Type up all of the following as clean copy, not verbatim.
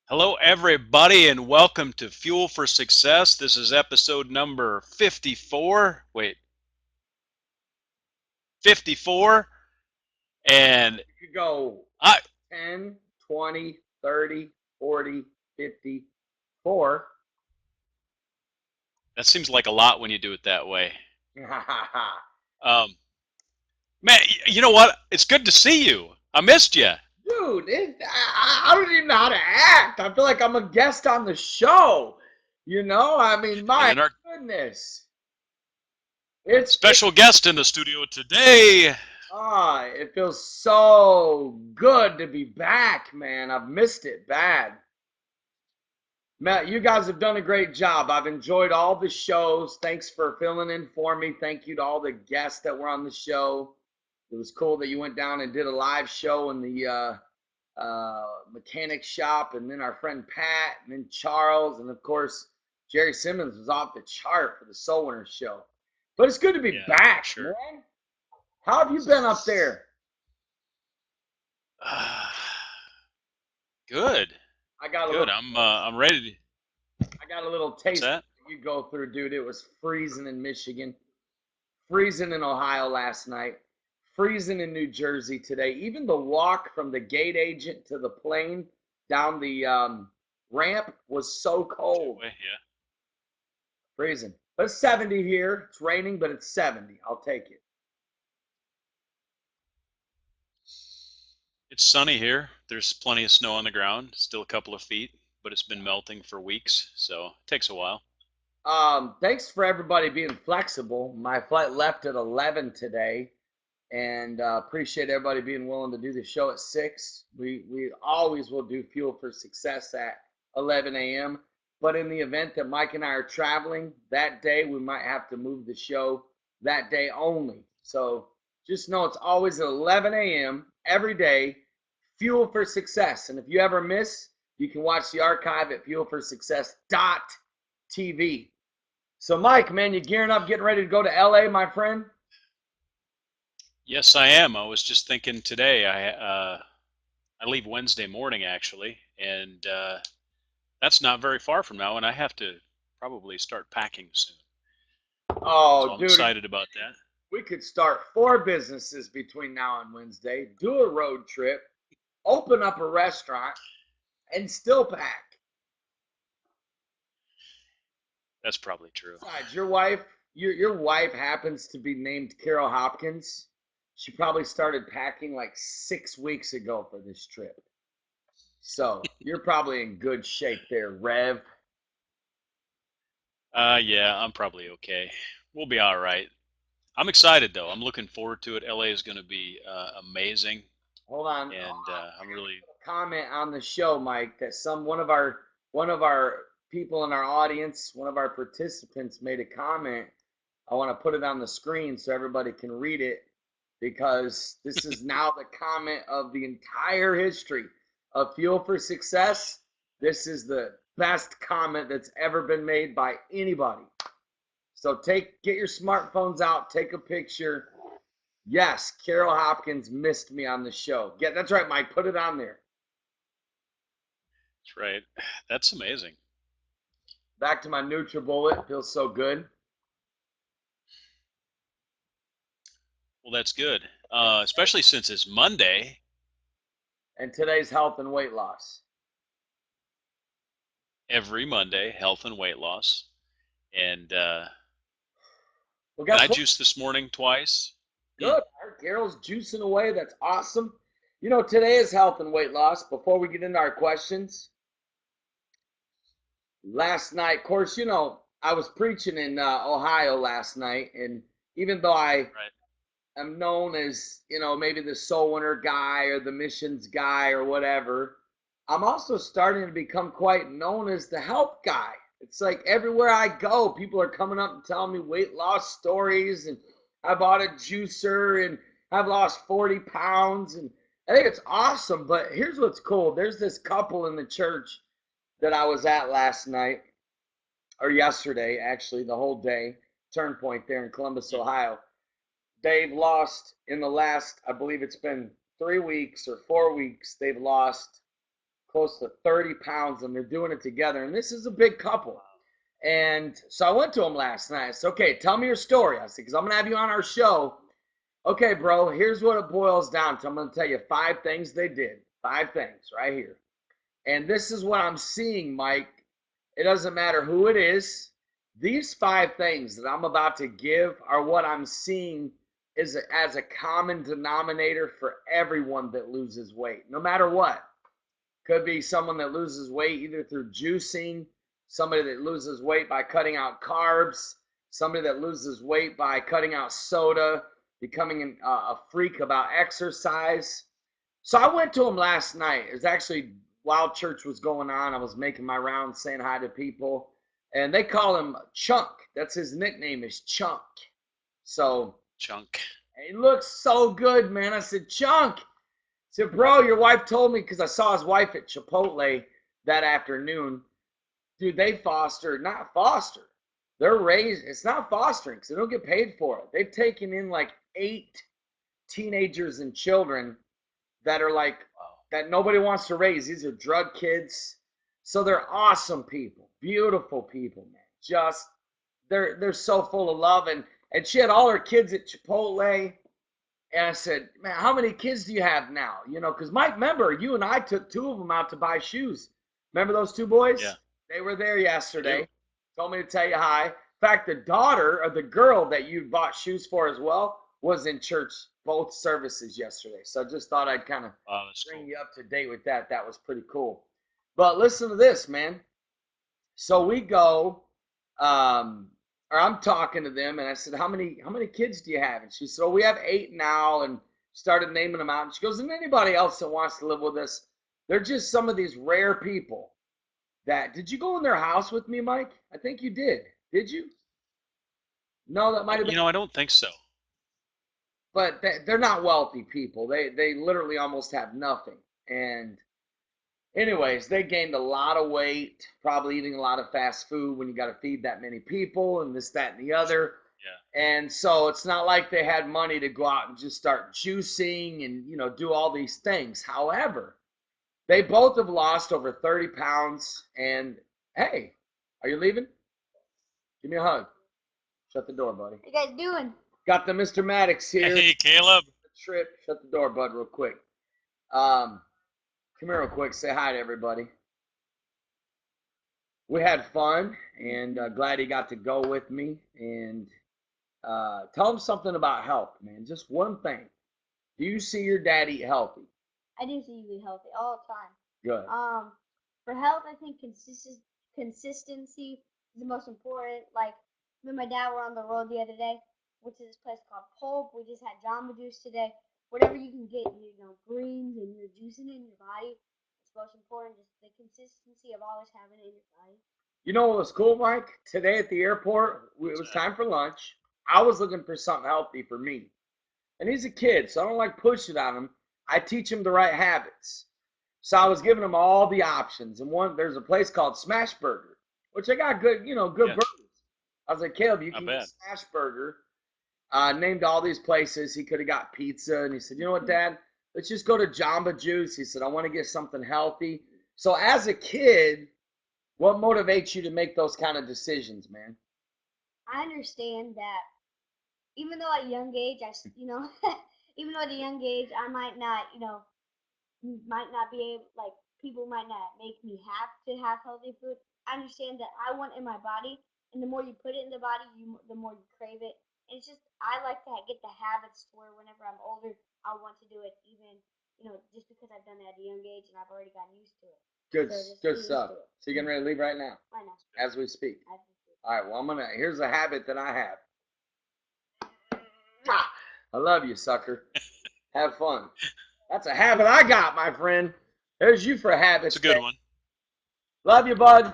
Hello, everybody, and welcome to Fuel for Success. This is episode number 54. Wait, 54. And You could go I 10, 20, 30, 40, 54. that seems like a lot when you do it that way. Um, Man, you know what? It's good to see you. I missed you. Dude, I don't even know how to act. I feel like I'm a guest on the show. I mean, my And our goodness. It special guest in the studio today. it feels so good to be back, man. I've missed it bad. Matt, you guys have done a great job. I've enjoyed all the shows. Thanks for filling in for me. Thank you to all the guests that were on the show. It was cool that you went down and did a live show in the mechanic shop, and then our friend Pat, and then Charles, and of course Jerry Simmons was off the chart for the Soul Winner show. But it's good to be Yeah, for back, sure. man. How have you been up there? Good, I got a good. little, I'm ready. I got a little What's taste that? that you go through, dude. It was freezing in Michigan, freezing in Ohio last night, freezing in New Jersey today. Even the walk from the gate agent to the plane down the ramp was so cold. Jetway, yeah. Freezing. But it's 70 here. It's raining, but it's 70. I'll take it. It's sunny here. There's plenty of snow on the ground, still a couple of feet, but it's been melting for weeks, so it takes a while. Thanks for everybody being flexible. My flight left at 11 today, and appreciate everybody being willing to do the show at 6. We always will do Fuel for Success at 11 a.m. But in the event that Mike and I are traveling that day, we might have to move the show that day only. So just know it's always at 11 a.m. every day, Fuel for Success. And if you ever miss, you can watch the archive at fuelforsuccess.tv. So, Mike, man, you gearing up, getting ready to go to LA, my friend? Yes, I am. I was just thinking today. I leave Wednesday morning actually, and that's not very far from now, and I have to probably start packing soon. So Oh, I'm dude, excited about that. we could start 4 businesses between now and Wednesday, do a road trip, open up a restaurant, and still pack. That's probably true. Besides, your wife happens to be named Carol Hopkins. She probably started packing like 6 weeks ago for this trip. So you're probably in good shape there, Rev. Yeah, I'm probably okay. We'll be all right. I'm excited though. I'm looking forward to it. LA is going to be amazing, Hold on. and I'm really Comment on the show, Mike, that one of our people in our audience, one of our participants made a comment. I want to put it on the screen so everybody can read it because this is now the comment of the entire history of Fuel for Success. This is the best comment that's ever been made by anybody. So get your smartphones out, take a picture. Yes, Carol Hopkins missed me on the show. Yeah, that's right, Mike. Put it on there. that's right. That's amazing. Back to my NutriBullet. Feels so good. Well, that's good, especially since it's Monday. And today's health and weight loss. Every Monday, health and weight loss, and Well, and guess I what? juiced this morning twice. Good. Our Carol's juicing away. That's awesome. Today is health and weight loss. Before we get into our questions, last night, of course, I was preaching in Ohio last night, and even though I Right. am known as, maybe the soul winner guy or the missions guy or whatever, I'm also starting to become quite known as the health guy. It's like everywhere I go, people are coming up and telling me weight loss stories, and I bought a juicer and I've lost 40 pounds. And I think it's awesome. But here's what's cool: there's this couple in the church that I was at last night, or yesterday, actually, the whole day, Turn Point there in Columbus, Ohio. They've lost in the last, I believe it's been 3 weeks or 4 weeks, they've lost close to 30 pounds, and they're doing it together. And this is a big couple. And so I went to him last night. I said, okay, tell me your story. I said, because I'm going to have you on our show. Okay, bro, here's what it boils down to. I'm going to tell you 5 things they did. 5 things right here. And this is what I'm seeing, Mike. It doesn't matter who it is. These 5 things that I'm about to give are what I'm seeing is as a common denominator for everyone that loses weight, no matter what. Could be someone that loses weight either through juicing, somebody that loses weight by cutting out carbs, somebody that loses weight by cutting out soda, becoming a freak about exercise. So I went to him last night. It was actually while church was going on. I was making my rounds saying hi to people, and they call him Chunk. That's his nickname, is Chunk. So Chunk. he looks so good, man. I said, Chunk. I said, bro, your wife told me, because I saw his wife at Chipotle that afternoon. Dude, they not foster. They're raised. It's not fostering because they don't get paid for it. They've taken in like 8 teenagers and children that are like, that nobody wants to raise. These are drug kids. So they're awesome people, beautiful people, man. Just, they're so full of love. And she had all her kids at Chipotle. And I said, man, how many kids do you have now? You know, because Mike, remember, you and I took 2 of them out to buy shoes. Remember those 2 boys? Yeah. They were there yesterday. Told me to tell you hi. In fact, the daughter of the girl that you bought shoes for as well was in church both services yesterday. So I just thought I'd kind of bring you up to date with that. That was pretty cool. But listen to this, man. So we go, or I'm talking to them, and I said, how many kids do you have? And she said, oh, we have 8 now, and started naming them out. And she goes, and anybody else that wants to live with us, they're just some of these rare people. Did you go in their house with me, Mike? I think you did. Did you? No, that might have been. I don't think so. But they're not wealthy people. They literally almost have nothing. And anyways, they gained a lot of weight, probably eating a lot of fast food when you got to feed that many people and this, that, and the other. Yeah. And so it's not like they had money to go out and just start juicing and, do all these things. However, they both have lost over 30 pounds. And hey, are you leaving? Give me a hug. Shut the door, buddy. What you guys doing? Got the Mr. Maddox here. Hey, Caleb. Trip. Shut the door, bud, real quick. Come here real quick. Say hi to everybody. We had fun, and glad he got to go with me. And tell him something about health, man. Just one thing. Do you see your dad eat healthy? I do see you eat healthy all the time. Good. For health, I think consistency is the most important. Like, me and my dad were on the road the other day. Went to this place called Pulp. We just had Jamba Juice today. Whatever you can get, greens, and you're juicing it in your body. It's most important. Just the consistency of always having it in your body. You know what was cool, Mike? Today at the airport, it was time for lunch. I was looking for something healthy for me. And he's a kid, so I don't like pushing on him. I teach him the right habits. So I was giving him all the options. And there's a place called Smash Burger, which I got good burgers. I was like, Caleb, you can get Smash Burger. Named all these places. He could have got pizza. And he said, you know what, Dad? Let's just go to Jamba Juice. He said, I want to get something healthy. So as a kid, what motivates you to make those kind of decisions, man? I understand that even though at a young age, even though at a young age, I might not be able, like, people might not make me have to have healthy food. I understand that I want it in my body, and the more you put it in the body, the more you crave it. And it's just, I like to get the habits to where whenever I'm older, I want to do it, even, just because I've done it at a young age and I've already gotten used to it. Good stuff. So you're getting ready to leave right now? Right now. As we speak. All right, well, here's a habit that I have. I love you, sucker. Have fun. That's a habit I got, my friend. There's you for a habit. It's a good one. Love you, bud.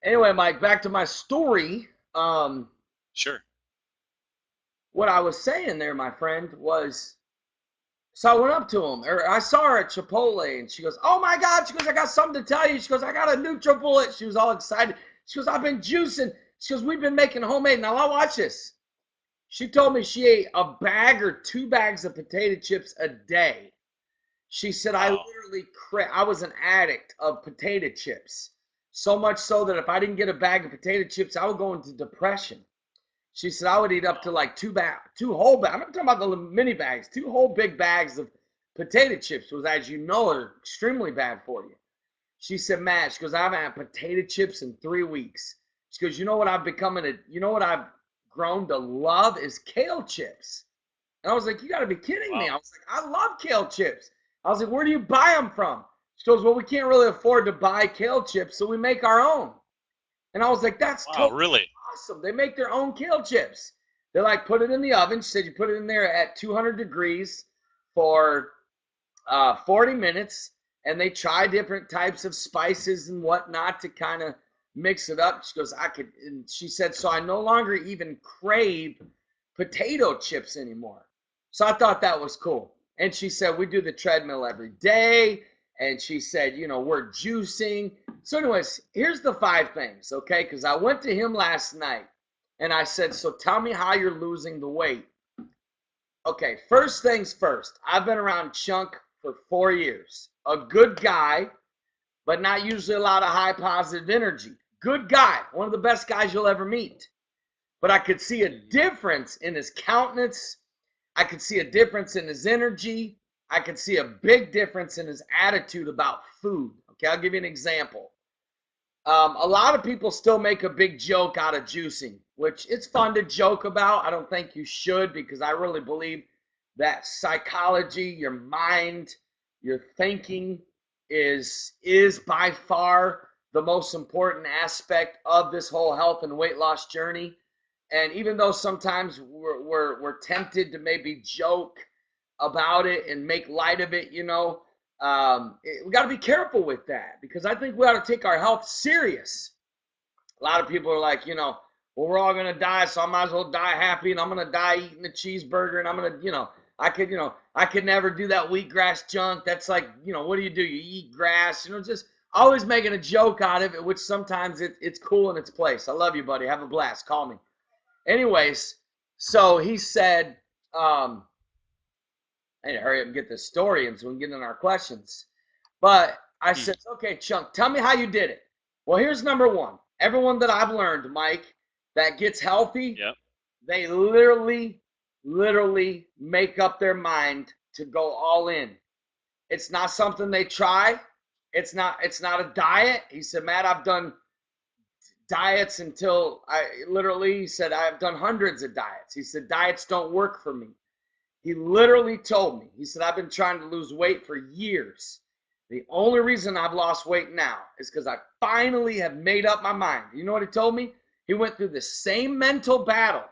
Anyway, Mike, back to my story. Sure. What I was saying there, my friend, was, so I went up to him, or I saw her at Chipotle, and she goes, oh my God, she goes, I got something to tell you. She goes, I got a NutriBullet. She was all excited. She goes, I've been juicing. She goes, we've been making homemade. Now, I'll watch this. She told me she ate a bag or 2 bags of potato chips a day. She said, I Wow. literally, I was an addict of potato chips. So much so that if I didn't get a bag of potato chips, I would go into depression. She said I would eat up to Wow. like two whole bags. I'm not talking about the mini bags, two whole big bags of potato chips, which, as you know, are extremely bad for you. She said, Matt, she goes, I haven't had potato chips in 3 weeks. She goes, you know what you know what I've grown to love is kale chips. And I was like, you got to be kidding me. Wow. I was like, I love kale chips. I was like, where do you buy them from? She goes, well, we can't really afford to buy kale chips, so we make our own. And I was like, that's Wow. totally Really? awesome. They make their own kale chips. They like put it in the oven. She said you put it in there at 200 degrees for 40 minutes, and they try different types of spices and whatnot to kind of mix it up. She goes, and she said, so I no longer even crave potato chips anymore. So I thought that was cool. And she said, we do the treadmill every day. And she said, you know, we're juicing. So, anyways, here's the 5 things, okay? Because I went to him last night and I said, so tell me how you're losing the weight. Okay, first things first. I've been around Chunk for 4 years. A good guy, but not usually a lot of high positive energy. Good guy, one of the best guys you'll ever meet. But I could see a difference in his countenance. I could see a difference in his energy. I could see a big difference in his attitude about food. Okay, I'll give you an example. A lot of people still make a big joke out of juicing, which it's fun to joke about. I don't think you should, because I really believe that psychology, your mind, your thinking is by far the most important aspect of this whole health and weight loss journey. And even though sometimes we're tempted to maybe joke about it and make light of it, you know, we got to be careful with that, because I think we ought to take our health serious. A lot of people are like, you know, well, we're all going to die, so I might as well die happy, and I'm going to die eating a cheeseburger, and I'm going to, I could never do that wheatgrass junk. That's like, you know, what do? You eat grass, you know, just always making a joke out of it, which sometimes it's cool in its place. I love you, buddy. Have a blast. Call me. Anyways, so he said, I need to hurry up and get this story in so we can get in our questions. But I Hmm. said, okay, Chunk, tell me how you did it. Well, here's number one. Everyone that I've learned, Mike, that gets healthy, Yep. they literally make up their mind to go all in. It's not something they try. It's not a diet. He said, Matt, I've done diets until he said, I've done hundreds of diets. He said, diets don't work for me. He literally told me, he said, I've been trying to lose weight for years. The only reason I've lost weight now is because I finally have made up my mind. You know what he told me? He went through the same mental battle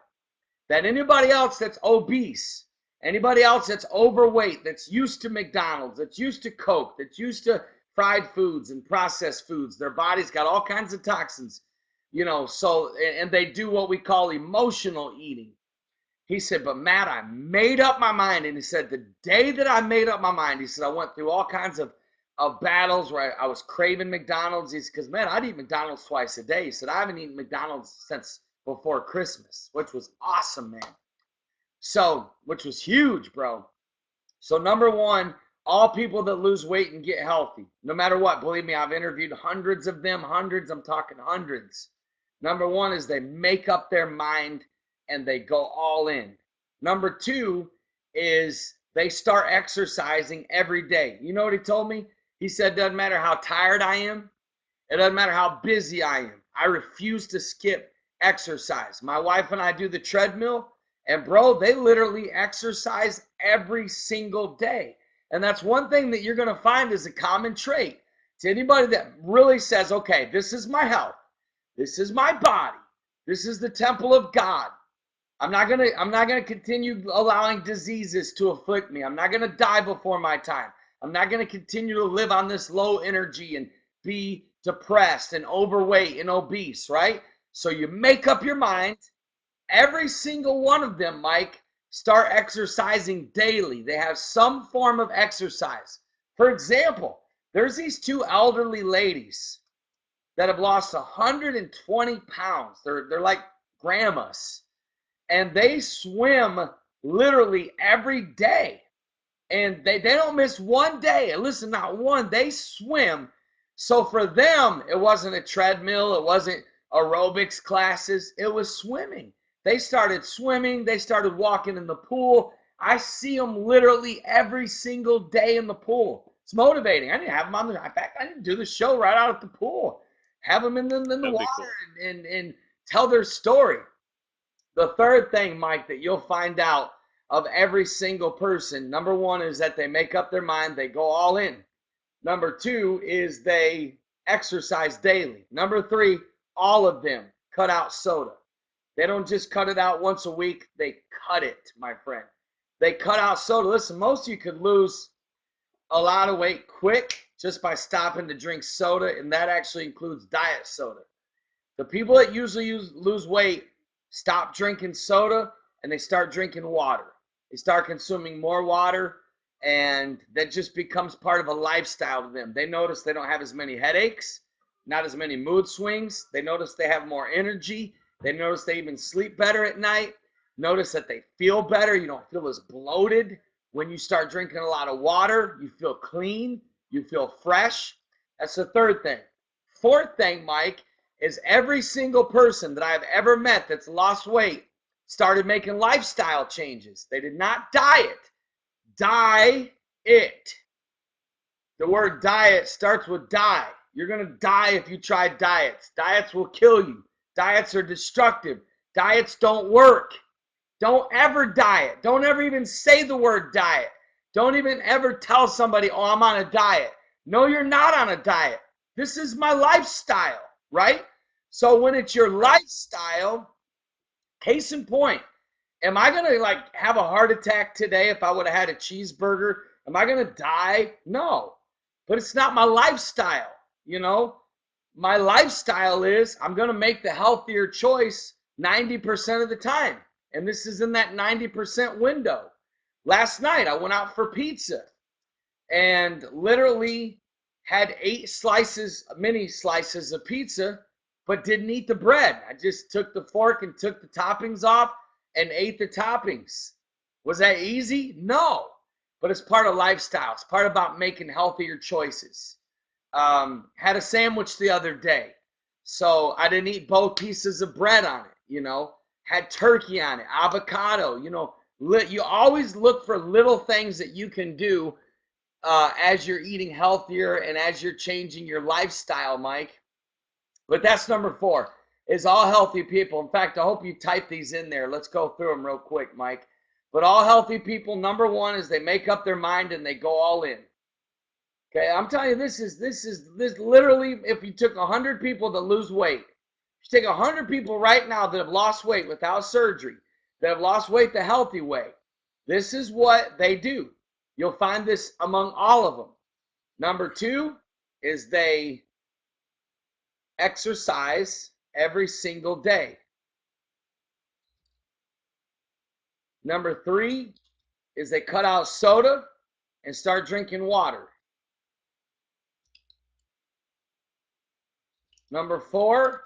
that anybody else that's obese, anybody else that's overweight, that's used to McDonald's, that's used to Coke, that's used to fried foods and processed foods. Their body's got all kinds of toxins, you know, so, and they do what we call emotional eating. He said, but Matt, I made up my mind. And he said, the day that I made up my mind, he said, I went through all kinds of battles where I was craving McDonald's. He said, because, man, I'd eat McDonald's twice a day. He said, I haven't eaten McDonald's since before Christmas, which was awesome, man. So, which was huge, bro. So, number one, all people that lose weight and get healthy, no matter what, believe me, I've interviewed hundreds of them, hundreds, I'm talking hundreds. Number one is they make up their mind and they go all in. Number two is they start exercising every day. You know what he told me? He said, doesn't matter how tired I am, it doesn't matter how busy I am. I refuse to skip exercise. My wife and I do the treadmill, and bro, they literally exercise every single day. And that's one thing that you're going to find is a common trait to anybody that really says, okay, this is my health. This is my body. This is the temple of God. I'm not gonna continue allowing diseases to afflict me. I'm not gonna die before my time. I'm not gonna continue to live on this low energy and be depressed and overweight and obese, right? So you make up your mind. Every single one of them, Mike, start exercising daily. They have some form of exercise. For example, there's these two elderly ladies that have lost 120 pounds. They're like grandmas, and they swim literally every day. And they don't miss one day. And listen, not one. They swim. So for them, it wasn't a treadmill. It wasn't aerobics classes. It was swimming. They started swimming. They started walking in the pool. I see them literally every single day in the pool. It's motivating. I need to have them on the. In fact, I need to do the show right out at the pool. Have them in the That'd be water cool. and tell their story. The third thing, Mike, that you'll find out of every single person, number one is that they make up their mind, they go all in. Number two is they exercise daily. Number three, all of them cut out soda. They don't just cut it out once a week, they cut it, my friend. They cut out soda. Listen, most of you could lose a lot of weight quick just by stopping to drink soda, and that actually includes diet soda. The people that usually lose weight stop drinking soda and they start drinking water. They start consuming more water, and that just becomes part of a lifestyle to them. They notice they don't have as many headaches, not as many mood swings. They notice they have more energy. They notice they even sleep better at night. Notice that they feel better. You don't feel as bloated. When you start drinking a lot of water, you feel clean. You feel fresh. That's the third thing. Fourth thing, Mike, is every single person that I've ever met that's lost weight started making lifestyle changes. They did not diet. It. The word diet starts with die. You're going to die if you try diets. Diets will kill you. Diets are destructive. Diets don't work. Don't ever diet. Don't ever even say the word diet. Don't even ever tell somebody, oh, I'm on a diet. No, you're not on a diet. This is my lifestyle, right? So when it's your lifestyle, case in point, am I going to like have a heart attack today if I would have had a cheeseburger? Am I going to die? No, but it's not my lifestyle. You know, my lifestyle is I'm going to make the healthier choice 90% of the time. And this is in that 90% window. Last night, I went out for pizza and literally had 8 slices, mini slices of pizza, but didn't eat the bread. I just took the fork and took the toppings off and ate the toppings. Was that easy? No, but it's part of lifestyle. It's part about making healthier choices. Had a sandwich the other day, so I didn't eat both pieces of bread on it, you know, had turkey on it, avocado, you know, you always look for little things that you can do as you're eating healthier and as you're changing your lifestyle, Mike. But that's number 4, is all healthy people. In fact, I hope you type these in there. Let's go through them real quick, Mike. But all healthy people, number 1 is they make up their mind and they go all in. Okay, I'm telling you, this literally, if you took 100 people to lose weight, if you take 100 people right now that have lost weight without surgery, that have lost weight the healthy way, this is what they do. You'll find this among all of them. Number 2 is they exercise every single day. Number 3 is they cut out soda and start drinking water. Number 4,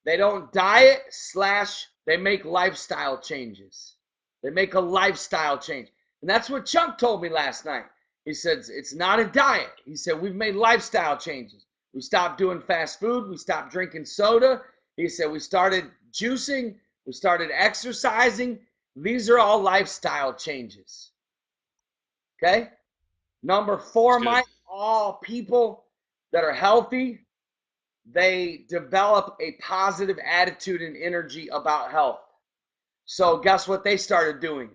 they don't diet / they make lifestyle changes. They make a lifestyle change. And that's what Chuck told me last night. He said, it's not a diet. He said, we've made lifestyle changes. We stopped doing fast food. We stopped drinking soda. He said, we started juicing. We started exercising. These are all lifestyle changes. Okay? Number 4, Mike, all people that are healthy, they develop a positive attitude and energy about health. So guess what they started doing?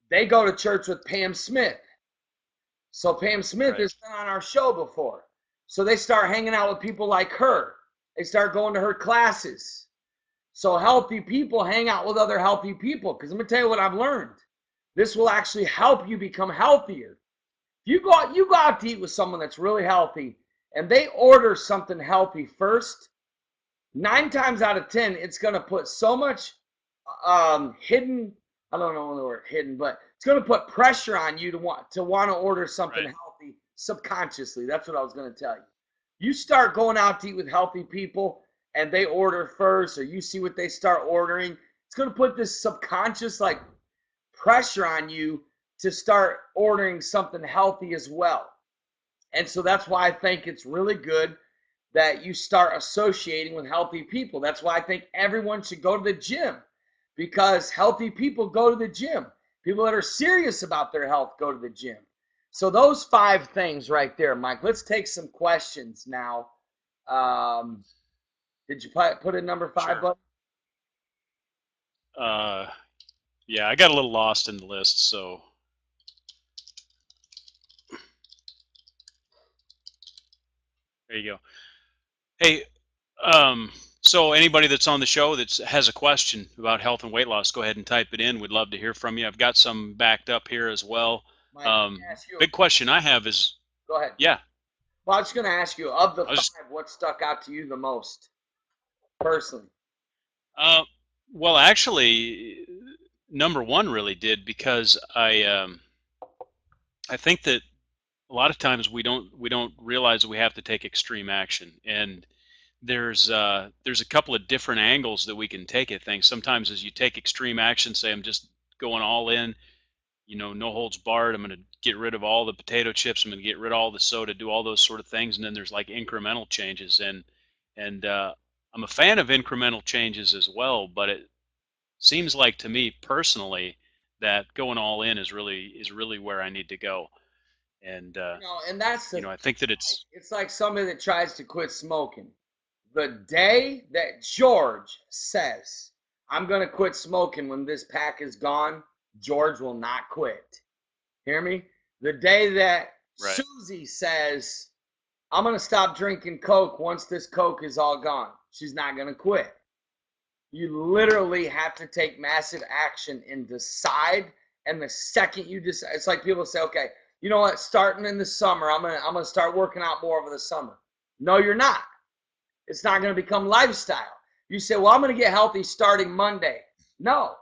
They go to church with Pam Smith. So Pam Smith has been on our show before. So they start hanging out with people like her. They start going to her classes. So healthy people hang out with other healthy people. Because I'm going to tell you what I've learned. This will actually help you become healthier. You go out to eat with someone that's really healthy, and they order something healthy first, 9 times out of 10, it's going to put so much hidden, I don't know the word hidden, but it's going to put pressure on you to want to order something healthy subconsciously. That's what I was going to tell you. You start going out to eat with healthy people and they order first, or you see what they start ordering, it's going to put this subconscious like pressure on you to start ordering something healthy as well. And so that's why I think it's really good that you start associating with healthy people. That's why I think everyone should go to the gym, because healthy people go to the gym. People that are serious about their health go to the gym. So those 5 things right there, Mike. Let's take some questions now. Did you put in number 5, Sure. bud? Yeah, I got a little lost in the list, so there you go. Hey, so anybody that's on the show that has a question about health and weight loss, go ahead and type it in. We'd love to hear from you. I've got some backed up here as well. Mike, let me ask you a Big question I have is, Go ahead. yeah, Well, I was just going to ask you, of the I was 5, what stuck out to you the most, personally? Uh, well, actually, number one really did, because I think that a lot of times we don't realize that we have to take extreme action, and there's a couple of different angles that we can take at things. Sometimes as you take extreme action, say I'm just going all in, no holds barred. I'm going to get rid of all the potato chips. I'm going to get rid of all the soda, do all those sort of things, and then there's like incremental changes, and I'm a fan of incremental changes as well, but it seems like to me personally that going all in is really where I need to go. And And that's the I think that thing. it's It's like somebody that tries to quit smoking. The day that George says, I'm going to quit smoking when this pack is gone, George will not quit. Hear me? The day that right. Susie says, I'm going to stop drinking Coke once this Coke is all gone, she's not going to quit. You literally have to take massive action and decide. And the second you decide, it's like people say, okay, you know what? Starting in the summer, I'm gonna start working out more over the summer. No, you're not. It's not gonna become lifestyle. You say, well, I'm gonna get healthy starting Monday. No,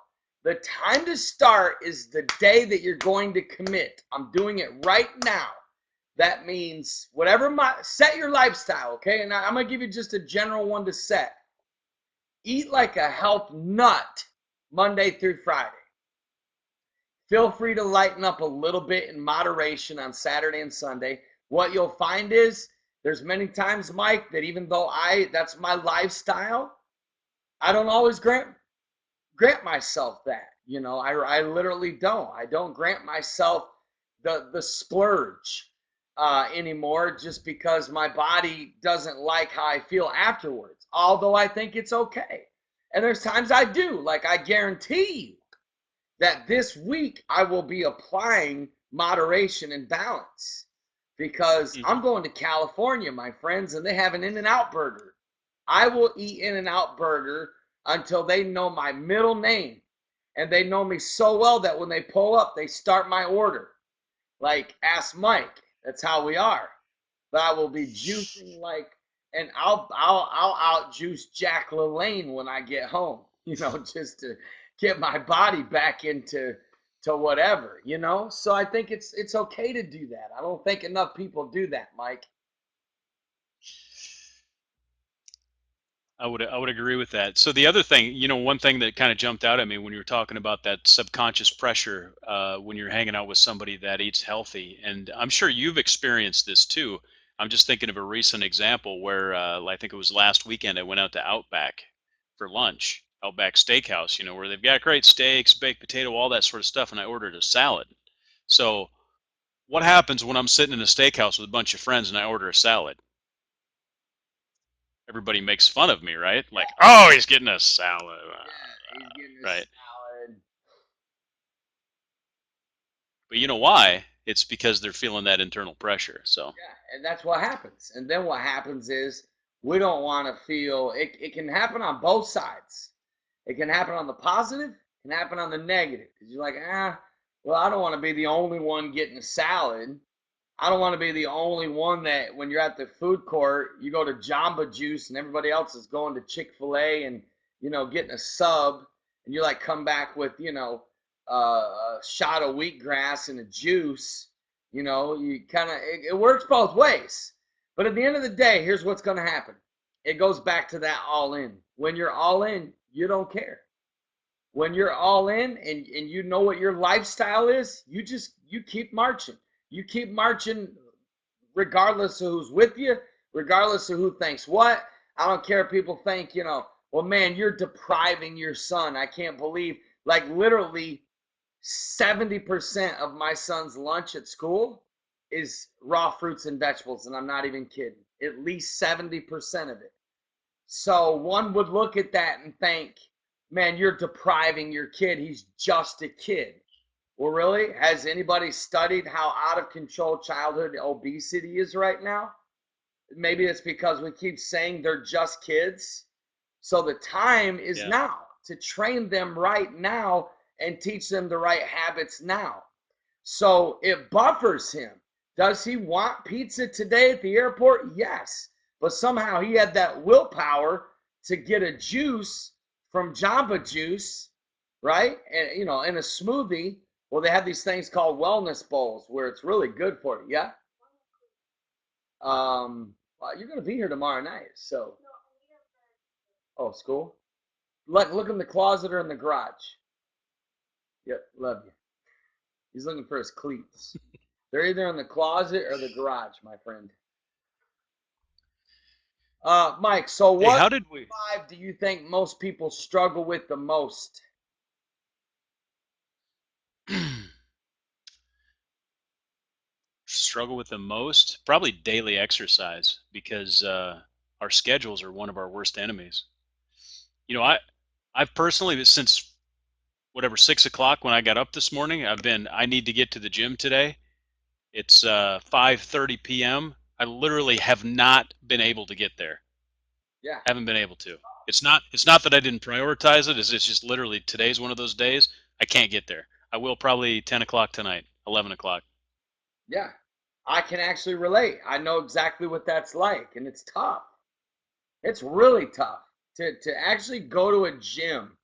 the time to start is the day that you're going to commit. I'm doing it right now. That means whatever set your lifestyle, okay? And I'm gonna give you just a general one to set. Eat like a health nut Monday through Friday. Feel free to lighten up a little bit in moderation on Saturday and Sunday. What you'll find is there's many times, Mike, that even though that's my lifestyle, I don't always grant myself that. I literally don't. I don't grant myself the splurge anymore, just because my body doesn't like how I feel afterwards, although I think it's okay. And there's times I do. Like, I guarantee you that this week I will be applying moderation and balance, because I'm going to California, my friends, and they have an In-N-Out burger. I will eat In-N-Out burger until they know my middle name, and they know me so well that when they pull up, they start my order. Like, ask Mike. That's how we are. But I will be juicing and I'll out juice Jack LaLanne when I get home. Just to get my body back into whatever. So I think it's okay to do that. I don't think enough people do that, Mike. I would agree with that. So the other thing, one thing that kind of jumped out at me when you were talking about that subconscious pressure when you're hanging out with somebody that eats healthy, and I'm sure you've experienced this too. I'm just thinking of a recent example where I think it was last weekend. I went out to Outback for lunch, Outback Steakhouse, where they've got great steaks, baked potato, all that sort of stuff, and I ordered a salad. So what happens when I'm sitting in a steakhouse with a bunch of friends and I order a salad? Everybody makes fun of me, right? Like, oh, he's getting a salad. Yeah, he's getting a Right. salad. But you know why? It's because they're feeling that internal pressure. So, Yeah, and that's what happens. And then what happens is we don't want to feel it can happen on both sides. It can happen on the positive, it can happen on the negative. Because you're like, well, I don't want to be the only one getting a salad. I don't want to be the only one that when you're at the food court, you go to Jamba Juice and everybody else is going to Chick-fil-A and, getting a sub, and you like come back with, a shot of wheatgrass and a juice. You kind of, it works both ways. But at the end of the day, here's what's going to happen. It goes back to that all in. When you're all in, you don't care. when you're all in and you know what your lifestyle is, you keep marching. You keep marching regardless of who's with you, regardless of who thinks what. I don't care if people think, well, man, you're depriving your son. I can't believe, like, literally 70% of my son's lunch at school is raw fruits and vegetables, and I'm not even kidding. At least 70% of it. So one would look at that and think, man, you're depriving your kid. He's just a kid. Well, really? Has anybody studied how out of control childhood obesity is right now? Maybe it's because we keep saying they're just kids. So the time is Yeah. now to train them right now and teach them the right habits now. So it buffers him. Does he want pizza today at the airport? Yes. But somehow he had that willpower to get a juice from Jamba Juice, right? And, in a smoothie. Well, they have these things called wellness bowls where it's really good for you. Yeah. Well, you're going to be here tomorrow night. So, oh, school? Look in the closet or in the garage. Yep, love you. He's looking for his cleats. They're either in the closet or the garage, my friend. Mike, so Hey, what how did we 5 do you think most people struggle with the most? struggle with the most? Probably daily exercise, because our schedules are one of our worst enemies. I've personally, since whatever 6 o'clock when I got up this morning, I need to get to the gym today. It's 5:30 p.m. I literally have not been able to get there. Yeah. Haven't been able to. It's not that I didn't prioritize it. It's just literally today's one of those days I can't get there. I will probably 10 o'clock tonight, 11 o'clock. Yeah. I can actually relate. I know exactly what that's like, and it's tough. It's really tough to actually go to a gym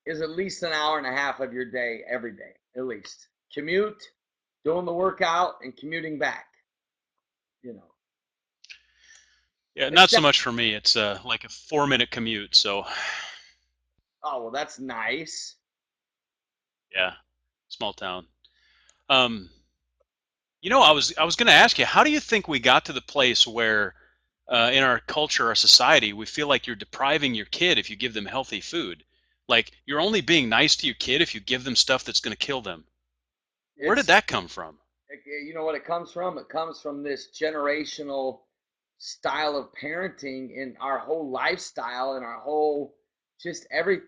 is at least an hour and a half of your day every day, at least. Commute, doing the workout, and commuting back. You know, Yeah, it's not so that. much for me. It's like a 4-minute commute. So Oh well, that's nice. yeah, small town. Um, I was going to ask you, how do you think we got to the place where, in our culture, our society, we feel like you're depriving your kid if you give them healthy food? Like you're only being nice to your kid if you give them stuff that's going to kill them. Where did It's that come from? you know what it comes from? It comes from this generational style of parenting in our whole lifestyle and our whole just every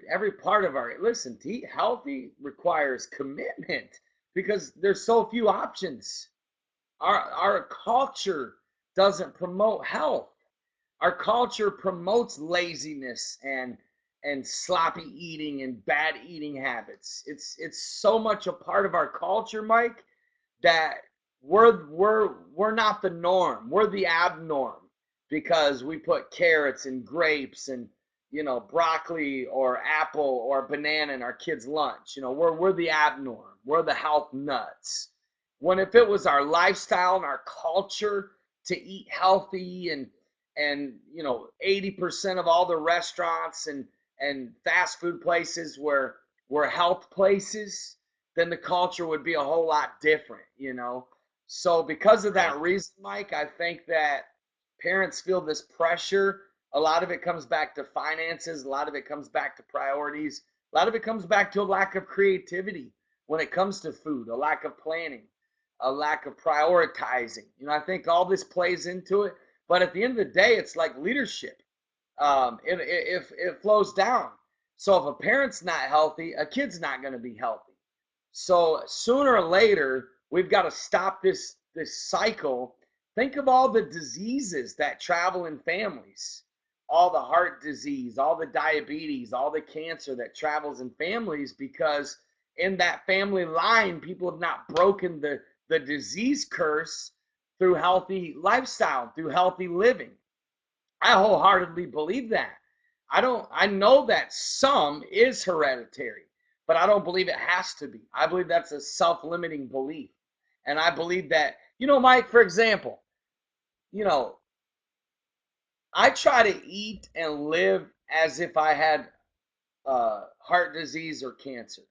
part of our listen, to eat healthy requires commitment because there's so few options. Our culture doesn't promote health. Our culture promotes laziness and sloppy eating and bad eating habits. It's so much a part of our culture, Mike, that we're not the norm. We're the abnorm because we put carrots and grapes and broccoli or apple or banana in our kids' lunch. We're the abnorm. We're the health nuts. When if it was our lifestyle and our culture to eat healthy and 80% of all the restaurants and fast food places were health places, then the culture would be a whole lot different. So because of Right. that reason, Mike, I think that parents feel this pressure. A lot of it comes back to finances, a lot of it comes back to priorities, a lot of it comes back to a lack of creativity when it comes to food, a lack of planning, a lack of prioritizing. I think all this plays into it. But at the end of the day, it's like leadership. It flows down. So if a parent's not healthy, a kid's not going to be healthy. So sooner or later, we've got to stop this cycle. Think of all the diseases that travel in families, all the heart disease, all the diabetes, all the cancer that travels in families because in that family line, people have not broken the disease curse through healthy lifestyle, through healthy living. I wholeheartedly believe that. I know that some is hereditary, but I don't believe it has to be. I believe that's a self-limiting belief. And I believe that, Mike, for example, you know, I try to eat and live as if I had heart disease or cancer,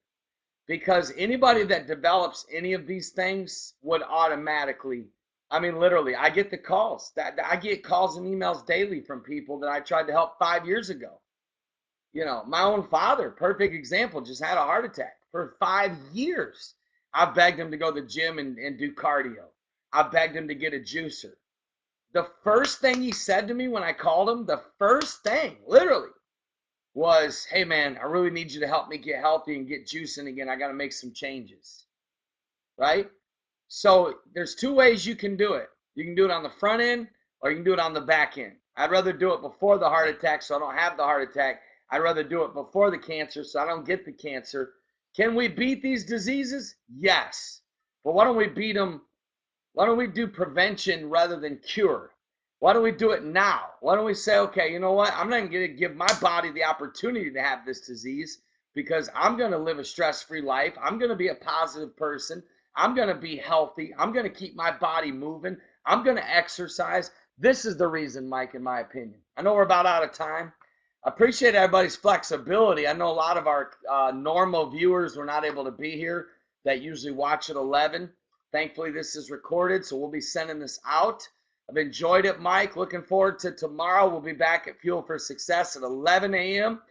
because anybody that develops any of these things would automatically, I mean, literally, I get the calls that I get calls and emails daily from people that I tried to help 5 years ago. You know, my own father, perfect example, just had a heart attack for 5 years. I begged him to go to the gym and do cardio. I begged him to get a juicer. The first thing he said to me when I called him, the first thing, literally, was, hey man, I really need you to help me get healthy and get juicing again. I got to make some changes. Right? So there's two ways you can do it. You can do it on the front end or you can do it on the back end. I'd rather do it before the heart attack so I don't have the heart attack. I'd rather do it before the cancer so I don't get the cancer. Can we beat these diseases? Yes. But why don't we beat them? Why don't we do prevention rather than cure? Why don't we do it now? Why don't we say, okay, you know what? I'm not going to give my body the opportunity to have this disease because I'm going to live a stress-free life. I'm going to be a positive person. I'm going to be healthy. I'm going to keep my body moving. I'm going to exercise. This is the reason, Mike, in my opinion. I know we're about out of time. I appreciate everybody's flexibility. I know a lot of our normal viewers were not able to be here that usually watch at 11. Thankfully, this is recorded, so we'll be sending this out. I've enjoyed it, Mike. Looking forward to tomorrow. We'll be back at Fuel for Success at 11 a.m.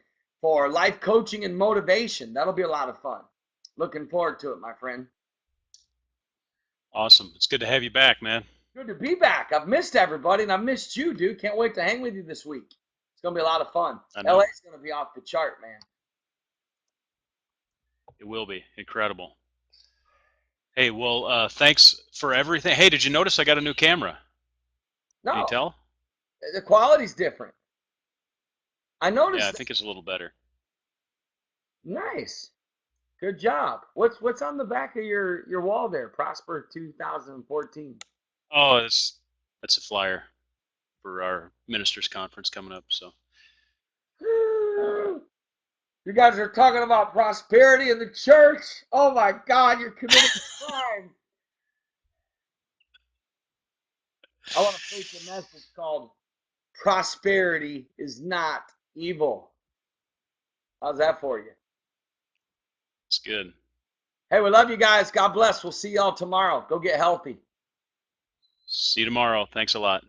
for life coaching and motivation. That'll be a lot of fun. Looking forward to it, my friend. Awesome. It's good to have you back, man. Good to be back. I've missed everybody, and I've missed you, dude. Can't wait to hang with you this week. It's going to be a lot of fun. LA's going to be off the chart, man. It will be. Incredible. Hey, well, thanks for everything. Hey, did you notice I got a new camera? No. Can you tell? The quality's different. I noticed. Yeah, I think it's a little better. Nice. Good job. What's on the back of your wall there? Prosper 2014. Oh, that's a flyer for our ministers conference coming up. So you guys are talking about prosperity in the church. Oh my God, you're committing crime. I want to preach a message called "Prosperity is not evil." How's that for you? it's good. Hey, we love you guys. God bless. We'll see y'all tomorrow. Go get healthy. See you tomorrow. Thanks a lot.